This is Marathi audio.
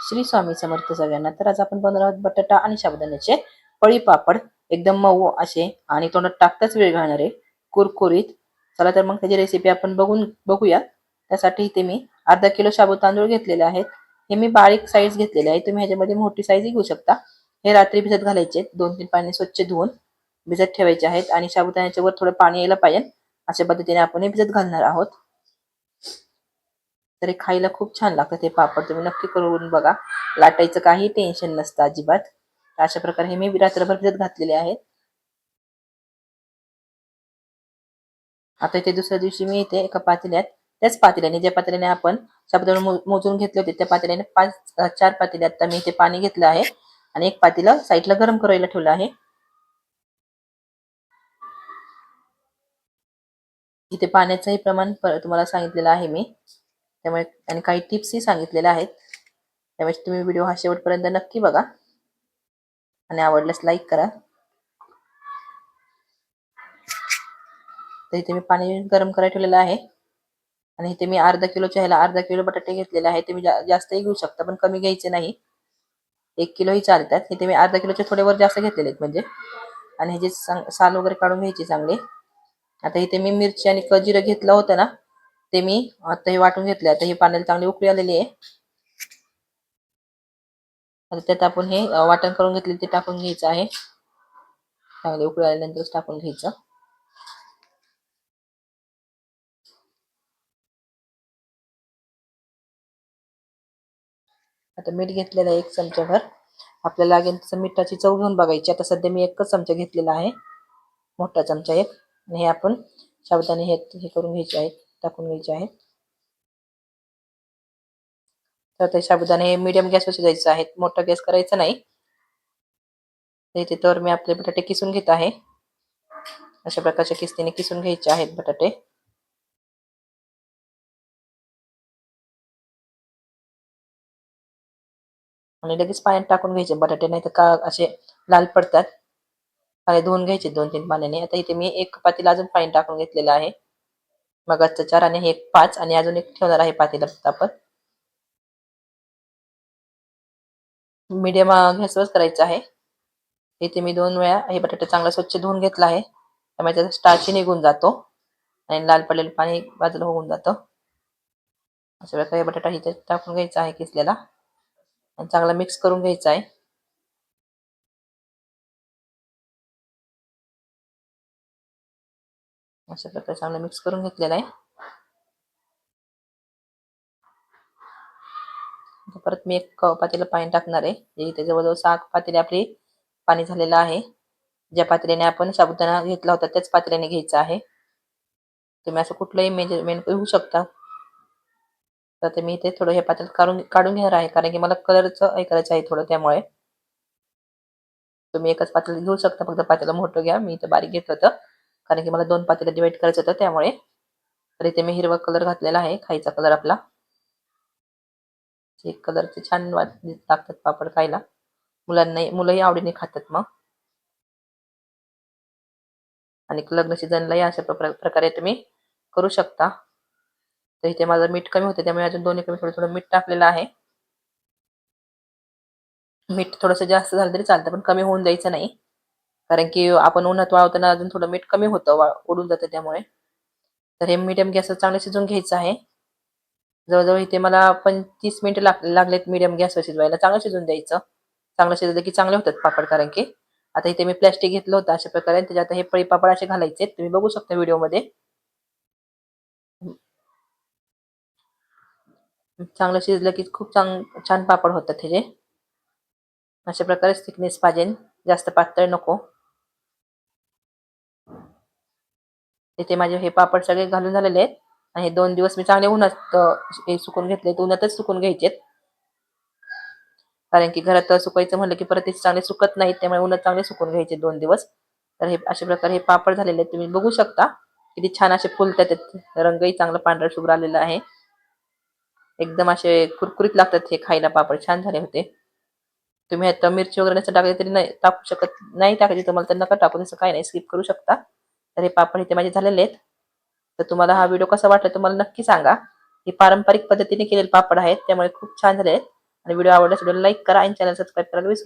श्री स्वामी समर्थ सगळ्यांना. तर आज आपण बनवणार आहोत बटाटा आणि साबुदाण्याचे पळी पापड. एकदम मऊ असे आणि तोंडात टाकताच वेळ घालणारे, कुरकुरीत. चला तर मग त्याची रेसिपी आपण बघूया. त्यासाठी इथे मी अर्धा किलो शाबू तांदूळ घेतलेले आहेत. हे मी बारीक साईज घेतलेले आहे, तुम्ही ह्याच्यामध्ये मोठी साईज घेऊ शकता. हे रात्री भिजत घालायचे, 2-3 पाणी स्वच्छ धुवून भिजत ठेवायचे आहेत आणि साबुदाण्याच्या वर थोडं पाणी यायला पाहिजे अशा पद्धतीने आपण हे भिजत घालणार आहोत. तरी खायला खूप छान लागतं ते पापड, तुम्ही नक्की करून बघा. लाटायचं काही टेन्शन नसतं अजिबात. अशा प्रकारे हे मी रात्रभर भिजत घातलेले आहेत. आता इथे दुसऱ्या दिवशी मी इथे एका पातेल्यात, त्याच पातेल्याने, ज्या पातेल्याने आपण साबुदाणा मोजून घेतले होते त्या पातेल्याने 4 पातेले आता मी इथे पाणी घेतलं आहे आणि एक पातेलं साईडला गरम करायला ठेवलं आहे. इथे पाण्याचंही प्रमाण तुम्हाला सांगितलेलं आहे मी, त्यामुळे आणि काही टिप्सही सांगितलेल्या आहेत. त्यामुळे तुम्ही व्हिडिओ हा शेवटपर्यंत नक्की बघा आणि आवडल्यास लाईक करा. तर इथे मी पाणी गरम करायला ठेवलेलं आहे आणि इथे मी अर्धा किलोच्या ह्याला अर्धा किलो बटाटे घेतलेले आहे. तुम्ही जास्तही घेऊ शकता पण कमी घ्यायचे नाही, 1 किलोही चालतात. इथे मी अर्धा किलोचे थोडे वर जास्त घेतलेले आहेत म्हणजे. आणि हे जे साल वगैरे काढून घ्यायचे चांगले. आता इथे मी मिरची आणि जिरं घेतलं होतं ना, ते मी आता हे वाटून घेतले. आता हे पाण्याला चांगली उकळी आलेली आहे. आता त्यात आपण हे वाटण करून घेतले ते टाकून घ्यायचं आहे. चांगली उकळी आल्यानंतरच टाकून घ्यायचं. आता मीठ घेतलेलं आहे 1 चमचाभर. आपल्याला लागेल तसं मिठाची चव घेऊन बघायची. आता सध्या मी 1च चमचा घेतलेला आहे, मोठा चमचा 1. आणि हे आपण साबुदाणे हे करून घ्यायचे आहेत, टाकून घ्यायचे आहेत. तर ते साबुदाणे मीडियम गॅसवर शिजायचे आहेत, मोठा गॅस करायचा नाही. इथे तर मी आपले बटाटे किसून घेत आहे. अशा प्रकारच्या किस्तीने किसून घ्यायचे आहेत बटाटे. आणि लगेच पाण्यात टाकून घ्यायचे बटाटे, नाही तर का असे लाल पडतात. पाणी धुवून घ्यायचे 2-3 पाण्याने. आता इथे मी 1 पातेलं अजून पाणी टाकून घेतलेलं आहे. मगाचं 4 आणि हे 5 आणि अजून एक ठेवणार आहे पातेलं आपण. मीडियम गॅसवरच करायचं आहे. इथे मी 2 वेळा हे बटाटा चांगला स्वच्छ धुवून घेतला आहे, त्यामुळे त्याचा स्टार्च निघून जातो आणि लाल पडलेलं पाणी बाजूला होऊन जातं. अशा प्रकारे बटाटा इथे टाकून घ्यायचा आहे किसलेला आणि चांगला मिक्स करून घ्यायचा आहे. अशा प्रकारे चांगलं मिक्स करून घेतलेलं आहे. परत मी 1 पातेलं पाणी टाकणार आहे. इथे जवळजवळ 6 पातेले आपले पाणी झालेलं आहे. ज्या पातेल्याने आपण साबुदाणा घेतला होता त्याच पातेल्याने घ्यायचा आहे. तुम्ही असं कुठलंही मेजरमेंट घेऊ शकता. तर मी इथे थोडं हे पातेलं काढून घेणार आहे, कारण की मला कलरचं हे करायचं आहे थोडं, त्यामुळे. तुम्ही एकच पातेलं घेऊ शकता, फक्त पातेलं मोठं घ्या. मी इथं बारीक घेतलं होतं कारण की मला 2 पातेलं डिवाइड करायचं होतं, त्यामुळे. तर इथे मी हिरवा कलर घातलेला आहे, खायचा कलर आपला. हे कलरचे छान लागतात पापड खायला. मुलंही आवडीने खातात मग. आणि लग्न सीझनलाही अशा प्रकारे तुम्ही करू शकता. तर इथे माझं मीठ कमी होतं, त्यामुळे अजून दोन्ही कमी थोडं मीठ टाकलेलं आहे. मीठ थोडंसं जास्त झालं तरी चालतं, पण कमी होऊन द्यायचं नाही, कारण की आपण उन्हात वाळवताना अजून थोडं मीठ कमी होतं, उडून जातं त्यामुळे. तर हे मीडियम गॅसवर चांगलं शिजवून घ्यायचं आहे. जवळजवळ इथे मला 30 मिनिटं लागलेत मीडियम गॅसवर शिजवायला. चांगलं शिजवून द्यायचं. चांगलं शिजलं की चांगले होतात पापड, कारण की आता इथे मी प्लॅस्टिक घेतलं होतं अशा प्रकारे. त्याच्यात हे पळी पापड असे घालायचे, तुम्ही बघू शकता व्हिडिओमध्ये. चांगलं शिजलं की खूप छान पापड होतात त्याचे. अशा प्रकारे थिकनेस पाहिजे, जास्त पातळ नको. इथे माझे हे पापड सगळे घालून झालेले आहेत आणि 2 दिवस मी चांगले उन्हात सुकून घेतले. उन्हातच सुकून घ्यायचेत, कारण की घरात सुकायचं म्हणलं की परत ते चांगले सुकत नाहीत, त्यामुळे उन्हात चांगले सुकून घ्यायचे 2 दिवस. तर हे अशा प्रकारे हे पापड झालेले आहेत, तुम्ही बघू शकता किती छान असे फुलतात. रंगही चांगला पांढरा शुभ्र आलेला आहे. एकदम असे कुरकुरीत लागतात हे खायला पापड, छान झाले होते. तुम्ही आता मिरची वगैरे नसं टाकली तरी नाही टाकू शकत, नाही टाकायची तुम्हाला तर नका टाकू, तसं काही नाही, स्किप करू शकता. तर हे पापड इथे माझे झालेले आहेत. तर तुम्हाला हा व्हिडिओ कसा वाटला तुम्हाला नक्की सांगा. हे पारंपरिक पद्धतीने केलेले पापड आहेत, त्यामुळे खूप छान झाले आहेत. आणि व्हिडिओ आवडल्यास व्हिडिओला लाईक करा आणि चॅनल सबस्क्राईब करायला विसरू